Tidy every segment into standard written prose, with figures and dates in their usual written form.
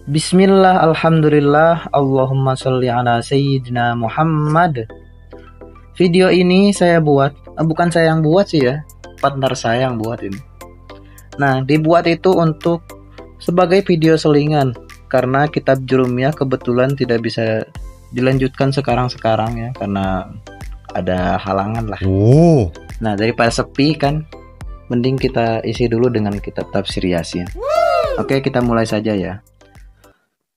Bismillah, alhamdulillah, Allahumma sholli ala sayyidina Muhammad. Video ini saya buat, bukan saya yang buat sih ya, partner saya yang buat ini. Nah, dibuat itu untuk sebagai video selingan, karena kitab Jurumiyah kebetulan tidak bisa dilanjutkan sekarang-sekarang ya, karena ada halangan lah. Nah, daripada sepi kan, mending kita isi dulu dengan kitab tafsir Yasin. Oke, kita mulai saja ya.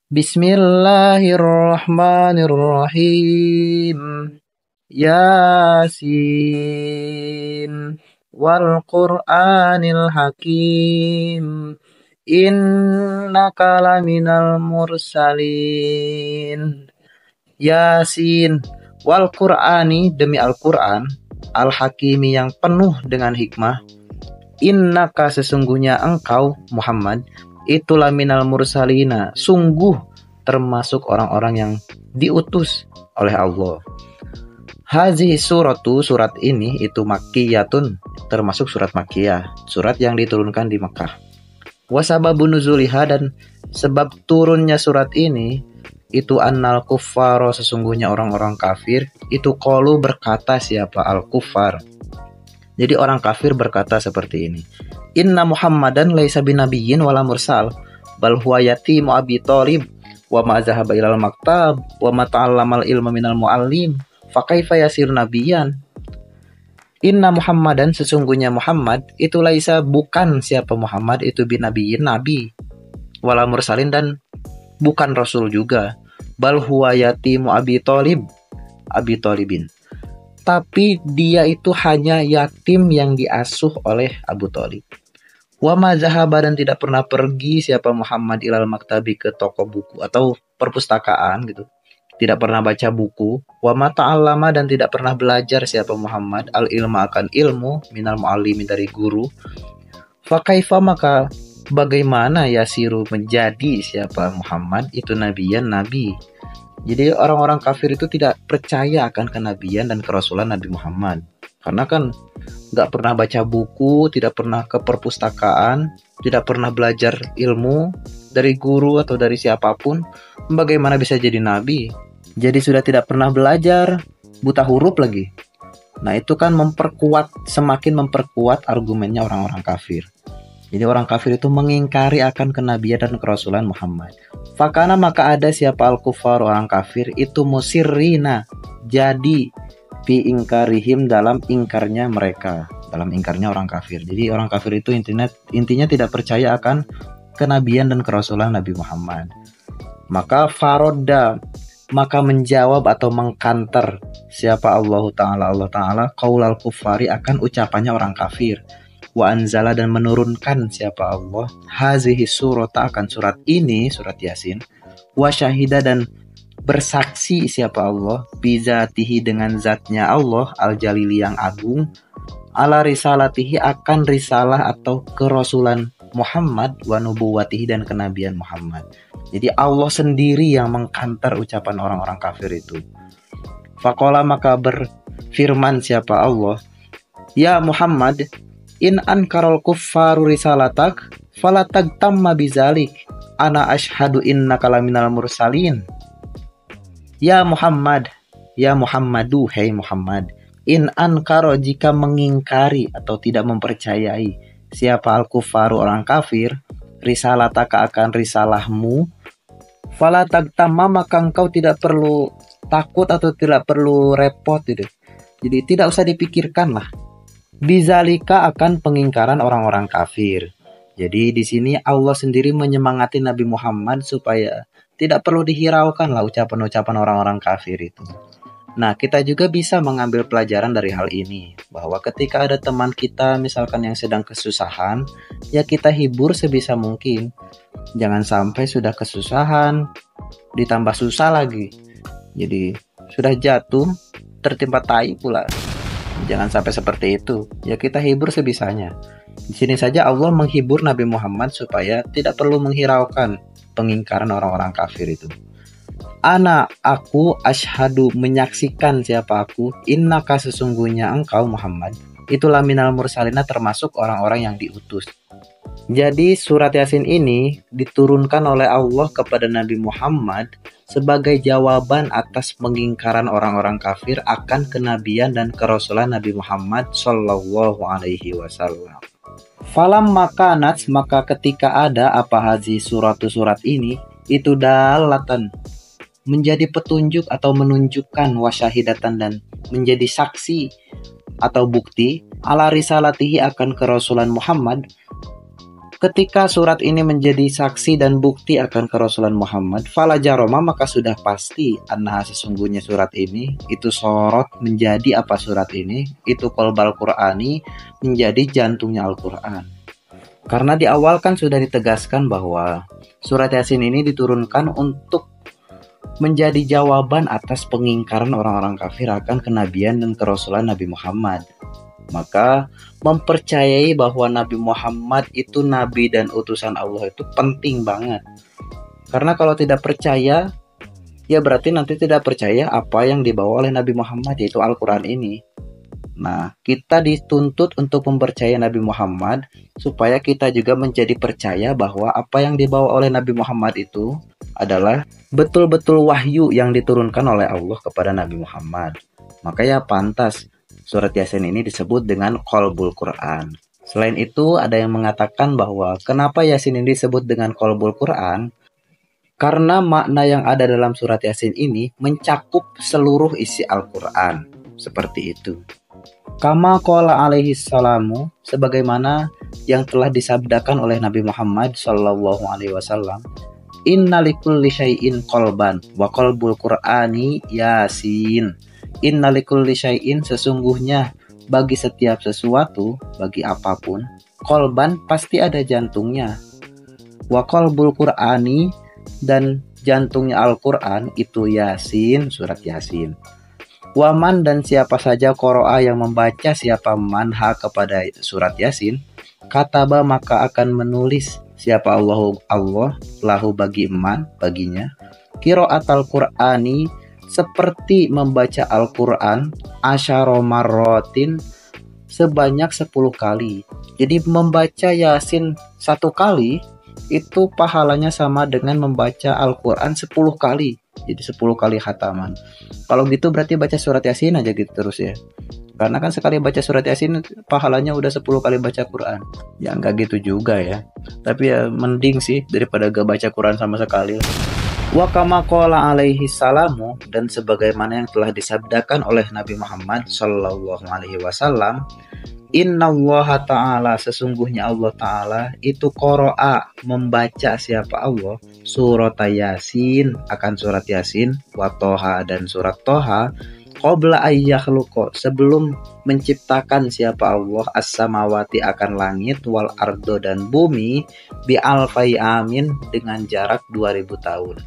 Bismillahirrahmanirrahim. Yasin wal Qur'anil Hakim. Innaka laminal mursalin. Yasin wal Qur'ani, demi Al-Qur'an, Al-Hakimi yang penuh dengan hikmah. Innaka, sesungguhnya engkau Muhammad, itulah minal mursalina, sungguh termasuk orang-orang yang diutus oleh Allah. Hazihi suratu, surat ini itu makkiyatun, termasuk surat Makkiyah, surat yang diturunkan di Mekah. Wasababun nuzuliha, dan sebab turunnya surat ini itu annal kuffaro, sesungguhnya orang-orang kafir itu qalu, berkata siapa al-kuffar. Jadi orang kafir berkata seperti ini. Inna Muhammadan laisa binabiyyin wala mursal, bal huwa yatimu Abi Thalib wa ma zahaba ilal maktab wa ma ta'allamal ilma minal muallim fa kaifa yasir nabiyyan. Inna Muhammadan, sesungguhnya Muhammad itu laisa, bukan siapa Muhammad itu binabiyyin, nabi, wala mursalin, dan bukan rasul juga. Bal huwa yatimu Abi Thalib, Abi Thalibin, tapi dia itu hanya yatim yang diasuh oleh Abu Thalib. Wa ma zahaba, dan tidak pernah pergi siapa Muhammad ilal maktabi, ke toko buku atau perpustakaan gitu. Tidak pernah baca buku. Wa ma ta'allama, dan tidak pernah belajar siapa Muhammad al ilma, akan ilmu, minal muallimi, dari guru. Fa kaifa, maka bagaimana yasiru, menjadi siapa Muhammad itu nabiyan, nabi. Jadi orang-orang kafir itu tidak percaya akan kenabian dan kerasulan Nabi Muhammad, karena kan nggak pernah baca buku, tidak pernah ke perpustakaan, tidak pernah belajar ilmu dari guru atau dari siapapun. Bagaimana bisa jadi nabi? Jadi sudah tidak pernah belajar, buta huruf lagi. Nah, itu kan semakin memperkuat argumennya orang-orang kafir. Jadi orang kafir itu mengingkari akan kenabian dan kerasulan Muhammad. Fakana, maka ada siapa al-kufar, orang kafir itu musirrina, jadi fi ingkarihim, dalam ingkarnya mereka, dalam ingkarnya orang kafir. Jadi orang kafir itu intinya tidak percaya akan kenabian dan kerasulan Nabi Muhammad. Maka farodda, maka menjawab atau mengkanter siapa Allah Ta'ala qaulal kufari, akan ucapannya orang kafir. Wa anzala, dan menurunkan siapa Allah hazihi surata, akan surat ini, surat Yasin. Wa syahida, dan bersaksi siapa Allah bizatihi, dengan zatnya Allah al-jalili, yang agung, ala risalatihi, akan risalah atau kerasulan Muhammad, wa nubuwatihi, dan kenabian Muhammad. Jadi Allah sendiri yang mengkantar ucapan orang-orang kafir itu. Faqala, maka berfirman siapa Allah, ya Muhammad, in ankarol kuffaru risalatak falatag tamma bizalik, ana ashadu innaka laminal mursalin. Ya Muhammad, ya Muhammadu, hei Muhammad, in ankaro, jika mengingkari atau tidak mempercayai siapa al-kuffaru, orang kafir, risalataka, akan risalahmu, falatag tamma, maka engkau tidak perlu takut atau tidak perlu repot gitu. Jadi tidak usah dipikirkan lah. Bizalika, akan pengingkaran orang-orang kafir. Jadi di sini Allah sendiri menyemangati Nabi Muhammad supaya tidak perlu dihiraukan lah ucapan-ucapan orang-orang kafir itu. Nah, kita juga bisa mengambil pelajaran dari hal ini, bahwa ketika ada teman kita misalkan yang sedang kesusahan, ya kita hibur sebisa mungkin. Jangan sampai sudah kesusahan ditambah susah lagi. Jadi sudah jatuh tertimpa tai pula. Jangan sampai seperti itu. Ya kita hibur sebisanya. Di sini saja Allah menghibur Nabi Muhammad supaya tidak perlu menghiraukan pengingkaran orang-orang kafir itu. Aku asyhadu, menyaksikan siapa aku, innaka, sesungguhnya engkau Muhammad, itulah minal mursalina, termasuk orang-orang yang diutus. Jadi surat Yasin ini diturunkan oleh Allah kepada Nabi Muhammad sebagai jawaban atas pengingkaran orang-orang kafir akan kenabian dan kerasulan Nabi Muhammad Shallallahu Alaihi Wasallam. Falam makanat, maka ketika ada apa hazi surat ini itu dalatan, menjadi petunjuk atau menunjukkan, wasyahidatan, dan menjadi saksi atau bukti ala risalatihi akan kerasulan Muhammad. Ketika surat ini menjadi saksi dan bukti akan kerasulan Muhammad, fala jaroma, maka sudah pasti annaha, sesungguhnya surat ini itu sorot, menjadi apa surat ini itu qalbal Qur'ani, menjadi jantungnya Al-Qur'an. Karena di awal kan sudah ditegaskan bahwa surat Yasin ini diturunkan untuk menjadi jawaban atas pengingkaran orang-orang kafir akan kenabian dan kerasulan Nabi Muhammad. Maka mempercayai bahwa Nabi Muhammad itu nabi dan utusan Allah itu penting banget. Karena kalau tidak percaya, ya berarti nanti tidak percaya apa yang dibawa oleh Nabi Muhammad, yaitu Al-Quran ini. Nah, kita dituntut untuk mempercayai Nabi Muhammad supaya kita juga menjadi percaya bahwa apa yang dibawa oleh Nabi Muhammad itu adalah betul-betul wahyu yang diturunkan oleh Allah kepada Nabi Muhammad. Maka ya pantas surat Yasin ini disebut dengan Qalbul Quran. Selain itu, ada yang mengatakan bahwa kenapa Yasin ini disebut dengan Qalbul Quran? Karena makna yang ada dalam surat Yasin ini mencakup seluruh isi Al-Quran. Seperti itu. Kama qala alaihi salamu, sebagaimana yang telah disabdakan oleh Nabi Muhammad sallallahu alaihi wasallam, inna likulli syai'in qalban wa qalbul Qur'ani Yasin. Inna likulli syai'in, sesungguhnya bagi setiap sesuatu, bagi apapun, qalban pasti ada jantungnya. Wa qalbul Qur'ani, dan jantungnya Al-Quran itu Yasin, surat Yasin. Waman, dan siapa saja qoro'a yang membaca, siapa manha kepada surat Yasin, kataba maka akan menulis siapa Allah lahu bagi man, baginya, qira'atal Qur'ani, seperti membaca Al-Quran, asyara marrotin, sebanyak 10 kali. Jadi membaca Yasin 1 kali itu pahalanya sama dengan membaca Al-Quran 10 kali. Jadi 10 kali khataman. Kalau gitu berarti baca surat Yasin aja gitu terus ya. Karena kan sekali baca surat Yasin pahalanya udah 10 kali baca Quran. Ya enggak gitu juga ya. Tapi ya mending sih daripada gak baca Quran sama sekali. Wa kama qala alaihi salamu, dan sebagaimana yang telah disabdakan oleh Nabi Muhammad sallallahu alaihi wasallam, innallaha ta'ala, sesungguhnya Allah ta'ala itu qara'a, membaca siapa Allah, surat Yasin, akan surat Yasin, wa Toha, dan surat Toha, qabla ayyakhluqa, sebelum menciptakan siapa Allah as-samawati, akan langit, wal ardo, dan bumi, bi alfai amin, dengan jarak 2000 tahun.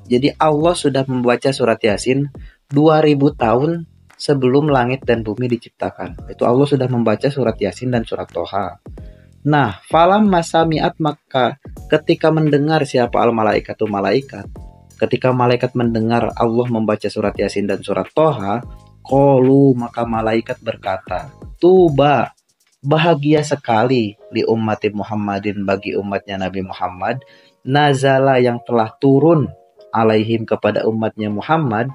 Jadi Allah sudah membaca surat Yasin 2000 tahun sebelum langit dan bumi diciptakan. Itu Allah sudah membaca surat Yasin dan surat Toha. Nah, falam masamiat, maka ketika mendengar siapa al-malaikatu, malaikat, ketika malaikat mendengar Allah membaca surat Yasin dan surat Toha, qalu, maka malaikat berkata, tuba, bahagia sekali li ummati Muhammadin, bagi umatnya Nabi Muhammad, nazala, yang telah turun, alaihim, kepada umatnya Muhammad,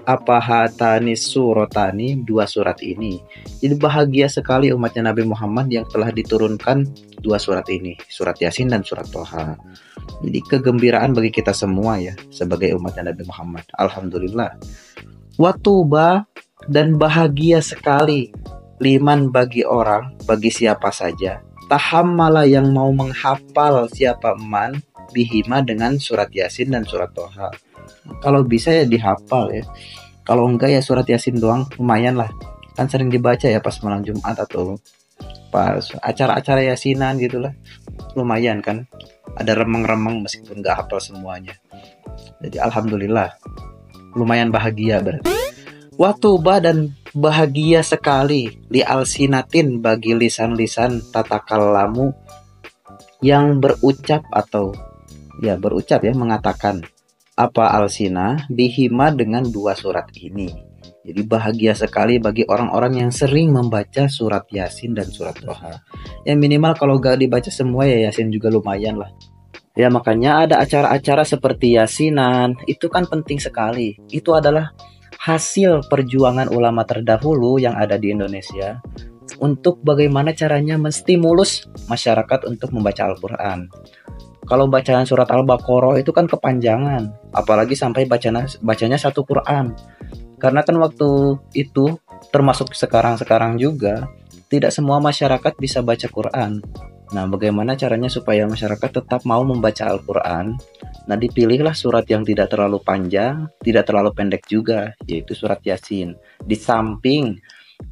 apa hatani suratani, 2 surat ini. Jadi bahagia sekali umatnya Nabi Muhammad yang telah diturunkan 2 surat ini, surat Yasin dan surat Toha. Jadi kegembiraan bagi kita semua ya sebagai umatnya Nabi Muhammad. Alhamdulillah. Watuba, dan bahagia sekali liman, bagi orang, bagi siapa saja, tahammala, yang mau menghafal siapa man, bihima, dengan surat Yasin dan surat Toha. Kalau bisa ya dihafal ya. Kalau enggak ya surat Yasin doang lumayan lah. Kan sering dibaca ya pas malam Jumat atau pas acara-acara Yasinan gitulah. Lumayan kan. Ada remeng-remeng meskipun enggak hafal semuanya. Jadi alhamdulillah. Lumayan bahagia berarti. Watuba, dan bahagia sekali li alsinatin, bagi lisan-lisan tatakallamu yang berucap atau ya berucap ya, mengatakan apa alsina bihima, dengan 2 surat ini. Jadi bahagia sekali bagi orang-orang yang sering membaca surat Yasin dan surat Toha. Ya minimal kalau gak dibaca semua ya Yasin juga lumayan lah. Ya makanya ada acara-acara seperti Yasinan, itu kan penting sekali. Itu adalah hasil perjuangan ulama terdahulu yang ada di Indonesia untuk bagaimana caranya menstimulus masyarakat untuk membaca Al-Quran. Kalau bacaan surat Al-Baqarah itu kan kepanjangan, apalagi sampai bacanya satu Quran. Karena kan waktu itu, termasuk sekarang-sekarang juga, tidak semua masyarakat bisa baca Quran. Nah, bagaimana caranya supaya masyarakat tetap mau membaca Al-Quran? Nah, dipilihlah surat yang tidak terlalu panjang, tidak terlalu pendek juga, yaitu surat Yasin. Di samping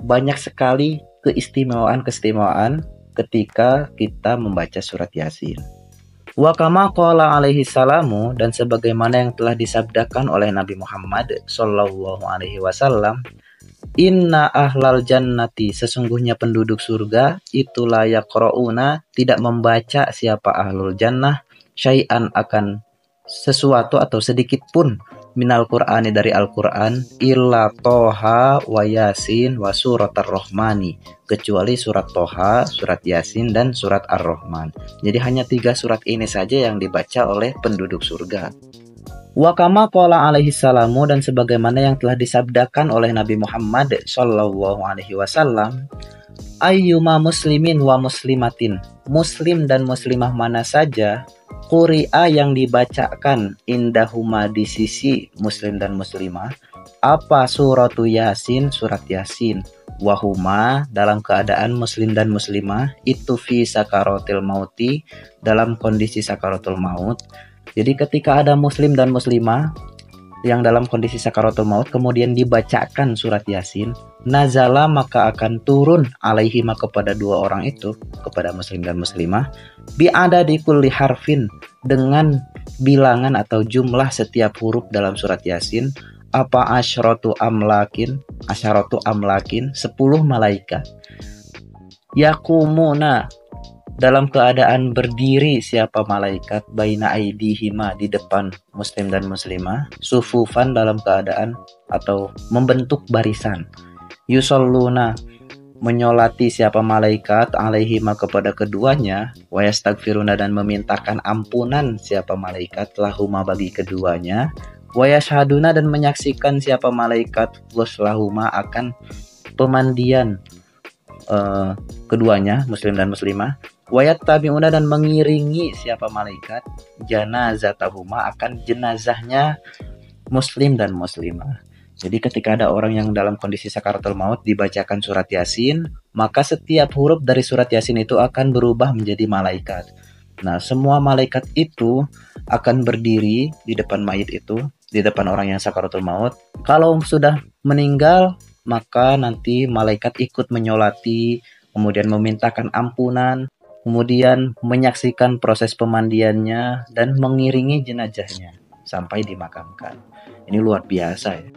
banyak sekali keistimewaan-keistimewaan ketika kita membaca surat Yasin. Wa kama qala alaihi salamu, dan sebagaimana yang telah disabdakan oleh Nabi Muhammad sallallahu alaihi wasallam, inna ahlal jannati, sesungguhnya penduduk surga itu layak yaqrauna, tidak membaca siapa ahlul jannah syai'an, akan sesuatu atau sedikit pun minal Qur'ani, dari Al-Qur'an, illa Toha wa Yasin wa surat Ar-Rahmani, kecuali surat Toha, surat Yasin, dan surat Ar-Rahman. Jadi hanya 3 surat ini saja yang dibaca oleh penduduk surga. Wa kama qala alaihi salamu, dan sebagaimana yang telah disabdakan oleh Nabi Muhammad sallallahu alaihi wasallam, ayyuma muslimin wa muslimatin, muslim dan muslimah mana saja, quri'a yang dibacakan, indahuma di sisi muslim dan muslimah, apa suratu Yasin, surat Yasin, wahuma dalam keadaan muslim dan muslimah itu fi sakaratil mauti, dalam kondisi sakaratul maut. Jadi ketika ada muslim dan muslimah yang dalam kondisi sakaratul maut kemudian dibacakan surat Yasin, nazala maka akan turun alaihima kepada 2 orang itu, kepada muslim dan muslimah, bi'ada di kulli harfin, dengan bilangan atau jumlah setiap huruf dalam surat Yasin, apa asyratu amlakin, 10 malaikat, yakumuna dalam keadaan berdiri siapa malaikat, baina aidihima di depan muslim dan muslimah, sufufan dalam keadaan atau membentuk barisan, yusalluna menyolati siapa malaikat, alaihima kepada keduanya, wa yastaghfiruna dan memintakan ampunan siapa malaikat, lahuma bagi keduanya, wa yashhaduna dan menyaksikan siapa malaikat, waslahuma akan pemandian keduanya, muslim dan muslimah, wayat tabiuna dan mengiringi siapa malaikat, janazatahuma akan jenazahnya muslim dan muslimah. Jadi ketika ada orang yang dalam kondisi sakaratul maut dibacakan surat Yasin, maka setiap huruf dari surat Yasin itu akan berubah menjadi malaikat. Nah, semua malaikat itu akan berdiri di depan mayit itu, di depan orang yang sakaratul maut. Kalau sudah meninggal, maka nanti malaikat ikut menyolati, kemudian memintakan ampunan, kemudian menyaksikan proses pemandiannya dan mengiringi jenazahnya sampai dimakamkan. Ini luar biasa ya.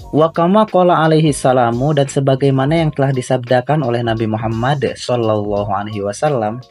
Wa kama qala alaihi salamu, dan sebagaimana yang telah disabdakan oleh Nabi Muhammad sallallahu alaihi wasallam,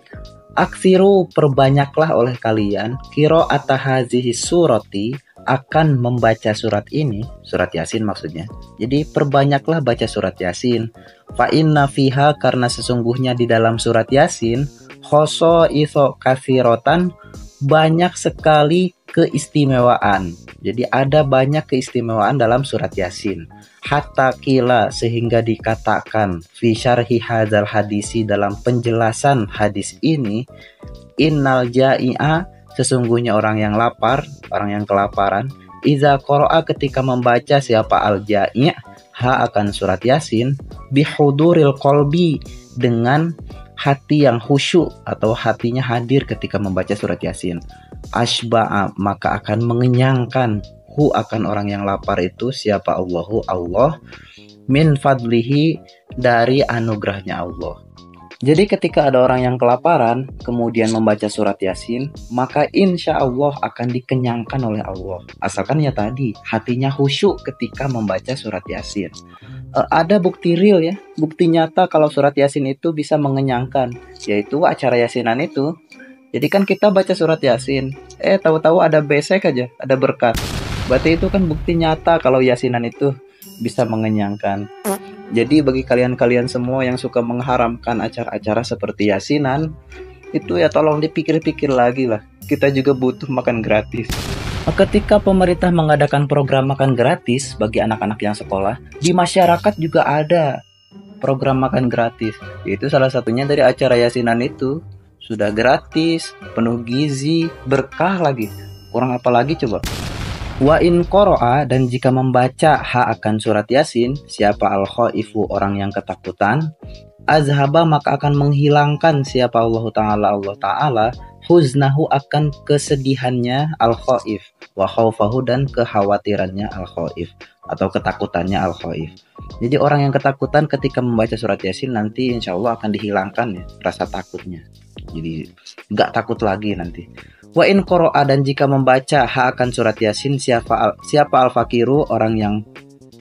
aksiru perbanyaklah oleh kalian, qira'ata hazihi surati, akan membaca surat ini, surat Yasin maksudnya. Jadi perbanyaklah baca surat Yasin. Fa inna fiha, karena sesungguhnya di dalam surat Yasin, khosoitso katsirotan, banyak sekali keistimewaan. Jadi ada banyak keistimewaan dalam surat Yasin. Hatta kila, sehingga dikatakan, fi syarhi hadzal hadisi, dalam penjelasan hadis ini, innal ja'i'a, sesungguhnya orang yang lapar, orang yang kelaparan, iza qara'a, ketika membaca siapa al-ja'i' ha akan surat Yasin, bihuduril qalbi, dengan hati yang khusyuk atau hatinya hadir ketika membaca surat Yasin, asba'a, maka akan mengenyangkan hu akan orang yang lapar itu siapa Allahu, Allah, min fadlihi, dari anugerahnya Allah. Jadi ketika ada orang yang kelaparan kemudian membaca surat Yasin, maka insya Allah akan dikenyangkan oleh Allah, asalkan ya tadi hatinya khusyuk ketika membaca surat Yasin. Ada bukti real ya, bukti nyata kalau surat Yasin itu bisa mengenyangkan, yaitu acara Yasinan itu. Jadi kan kita baca surat Yasin, tahu-tahu ada besek aja, ada berkat. Berarti itu kan bukti nyata kalau Yasinan itu bisa mengenyangkan. Jadi bagi kalian-kalian semua yang suka mengharamkan acara-acara seperti yasinan, itu ya tolong dipikir-pikir lagi lah. Kita juga butuh makan gratis. Ketika pemerintah mengadakan program makan gratis bagi anak-anak yang sekolah, di masyarakat juga ada program makan gratis. Itu salah satunya dari acara yasinan itu. Sudah gratis, penuh gizi, berkah lagi. Kurang apa lagi coba? Wa in qoro'a, dan jika membaca akan surat Yasin, siapa al-khaifu, orang yang ketakutan, azhaba, maka akan menghilangkan siapa Allah Ta'ala huznahu, akan kesedihannya al-khaif, wa khaufahu, dan kekhawatirannya al-khaif atau ketakutannya al-khaif. Jadi orang yang ketakutan ketika membaca surat Yasin nanti insya Allah akan dihilangkan ya rasa takutnya. Jadi nggak takut lagi nanti. Wa in qoro'a, dan jika membaca akan surat Yasin, siapa al-fakiru, orang yang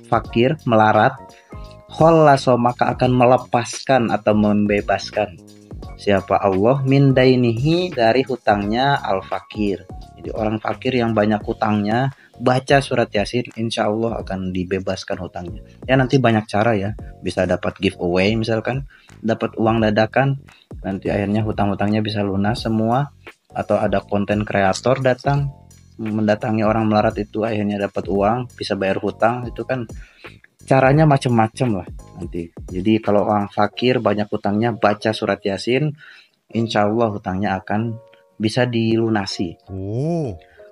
fakir, melarat, khollaso, maka akan melepaskan atau membebaskan siapa Allah min dainihi, dari hutangnya al-fakir. Jadi orang fakir yang banyak hutangnya, baca surat Yasin insya Allah akan dibebaskan hutangnya. Ya nanti banyak cara ya, bisa dapat giveaway misalkan, dapat uang dadakan, nanti akhirnya hutang-hutangnya bisa lunas semua. Atau ada konten kreator datang mendatangi orang melarat itu, akhirnya dapat uang, bisa bayar hutang. Itu kan caranya macam-macam lah nanti. Jadi kalau orang fakir banyak hutangnya, baca surat Yasin, insya Allah hutangnya akan bisa dilunasi.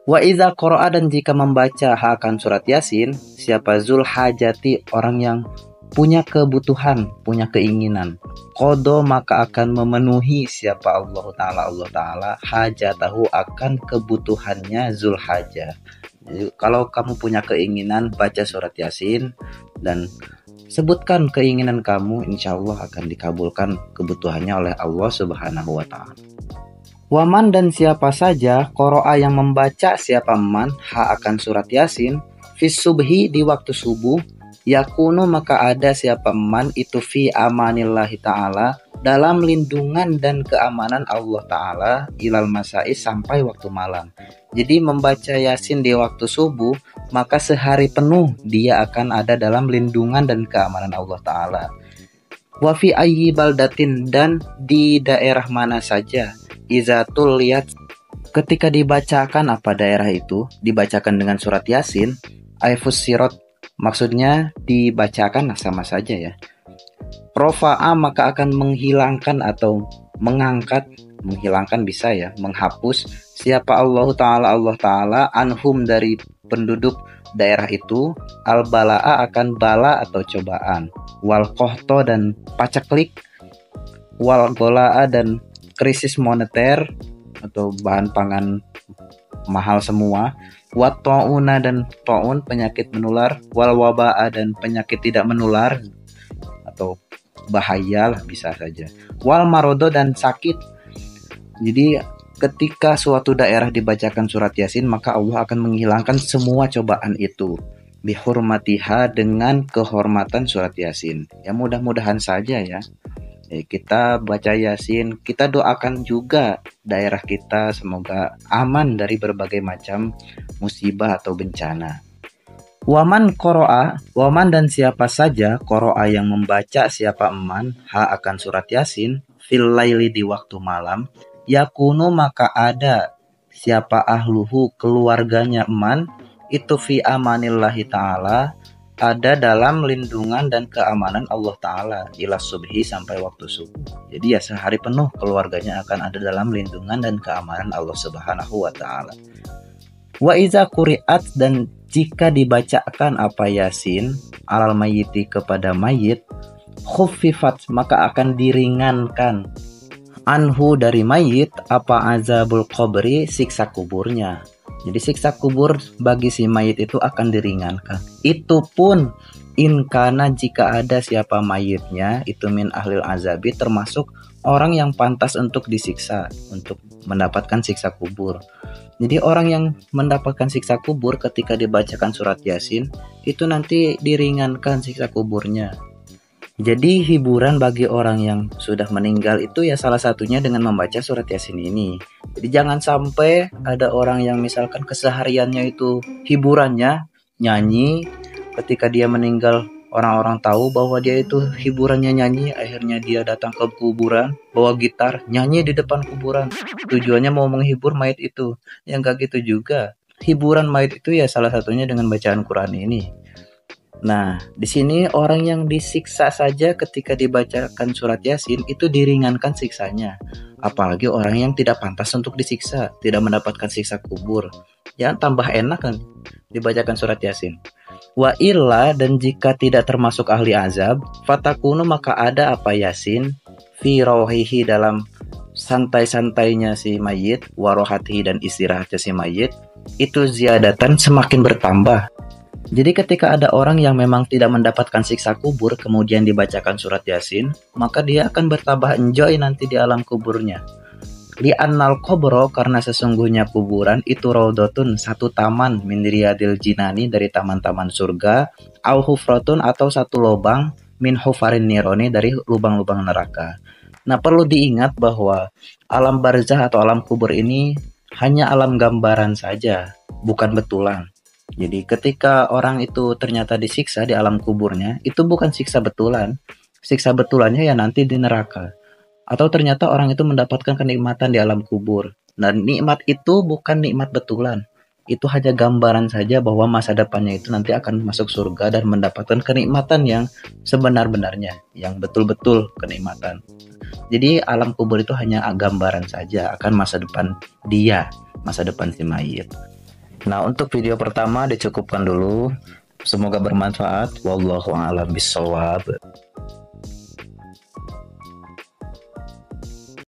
Wa iza qoro'a, dan jika membaca akan surat Yasin, siapa zul hajati, orang yang punya kebutuhan, punya keinginan, kodo, maka akan memenuhi siapa Allah Ta'ala hajatahu, akan kebutuhannya zul hajah. Jadi kalau kamu punya keinginan, baca surat Yasin dan sebutkan keinginan kamu, insya Allah akan dikabulkan kebutuhannya oleh Allah Subhanahu wa Ta'ala. Waman, dan siapa saja qoro'a, yang membaca siapa man akan surat Yasin, fis subhi, di waktu subuh, yakunu, maka ada siapa man itu fi amanillahi ta'ala, dalam lindungan dan keamanan Allah Ta'ala, ilal masai, sampai waktu malam. Jadi membaca Yasin di waktu subuh, maka sehari penuh dia akan ada dalam lindungan dan keamanan Allah Ta'ala. Wa fi ayyi baldatin, dan di daerah mana saja, izatul liat, ketika dibacakan apa daerah itu, dibacakan dengan surat Yasin, aifus sirot, maksudnya dibacakan sama saja ya. Rofa'a, maka akan menghilangkan atau mengangkat, menghilangkan bisa ya, menghapus siapa Allah Ta'ala anhum, dari penduduk daerah itu, al-bala'a, akan bala atau cobaan, wal kohto, dan paceklik, wal gola'a, dan krisis moneter atau bahan pangan mahal semua, wat ta'una, dan ta'un penyakit menular, wal waba'a, dan penyakit tidak menular atau bahaya lah bisa saja, wal marodo, dan sakit. Jadi ketika suatu daerah dibacakan surat Yasin, maka Allah akan menghilangkan semua cobaan itu bihurmatiha, dengan kehormatan surat Yasin. Ya mudah-mudahan saja ya. Kita baca Yasin, kita doakan juga daerah kita semoga aman dari berbagai macam musibah atau bencana. Waman qoro'a, waman, dan siapa saja qoro'a, yang membaca siapa eman akan surat Yasin, fil laili, di waktu malam, yakunu, maka ada siapa ahluhu, keluarganya eman itu fi amanillahi ta'ala, ada dalam lindungan dan keamanan Allah Ta'ala, ila subhi, sampai waktu subuh. Jadi ya sehari penuh keluarganya akan ada dalam lindungan dan keamanan Allah Subhanahu wa Ta'ala. Wa iza quri'at, dan jika dibacakan apa Yasin alal mayyiti, kepada mayit, khuffifat, maka akan diringankan anhu, dari mayit, apa azabul qabri, siksa kuburnya. Jadi siksa kubur bagi si mayit itu akan diringankan. Itu pun inkana, jika ada siapa mayitnya itu min ahlil azabi, termasuk orang yang pantas untuk disiksa, untuk mendapatkan siksa kubur. Jadi orang yang mendapatkan siksa kubur ketika dibacakan surat Yasin itu nanti diringankan siksa kuburnya. Jadi hiburan bagi orang yang sudah meninggal itu ya salah satunya dengan membaca surat Yasin ini. Jadi jangan sampai ada orang yang misalkan kesehariannya itu hiburannya nyanyi, ketika dia meninggal, orang-orang tahu bahwa dia itu hiburannya nyanyi. Akhirnya dia datang ke kuburan, bawa gitar, nyanyi di depan kuburan. Tujuannya mau menghibur mayat itu. Ya nggak gitu juga. Hiburan mayat itu ya salah satunya dengan bacaan Quran ini. Nah, di sini orang yang disiksa saja ketika dibacakan surat Yasin itu diringankan siksanya. Apalagi orang yang tidak pantas untuk disiksa, tidak mendapatkan siksa kubur. Ya tambah enak kan dibacakan surat Yasin. Wa illa, dan jika tidak termasuk ahli azab, fatakunu, maka ada apa Yasin fi rohihi, dalam santai-santainya si mayit, warohatihi, dan istirahatnya si mayit, itu ziyadatan, semakin bertambah. Jadi ketika ada orang yang memang tidak mendapatkan siksa kubur kemudian dibacakan surat Yasin, maka dia akan bertambah enjoy nanti di alam kuburnya. Li'annal kubro, karena sesungguhnya kuburan itu raudhatun, satu taman, min riyadil jinani, dari taman-taman surga, au hufratun, atau satu lubang, min hufarin nironi, dari lubang-lubang neraka. Nah, perlu diingat bahwa alam barzah atau alam kubur ini hanya alam gambaran saja, bukan betulan. Jadi ketika orang itu ternyata disiksa di alam kuburnya, itu bukan siksa betulan. Siksa betulannya ya nanti di neraka. Atau ternyata orang itu mendapatkan kenikmatan di alam kubur. Dan nikmat itu bukan nikmat betulan. Itu hanya gambaran saja bahwa masa depannya itu nanti akan masuk surga dan mendapatkan kenikmatan yang sebenar-benarnya, yang betul-betul kenikmatan. Jadi alam kubur itu hanya gambaran saja akan masa depan dia, masa depan si mayit. Nah, untuk video pertama dicukupkan dulu. Semoga bermanfaat. Wallahu a'lam bishawab.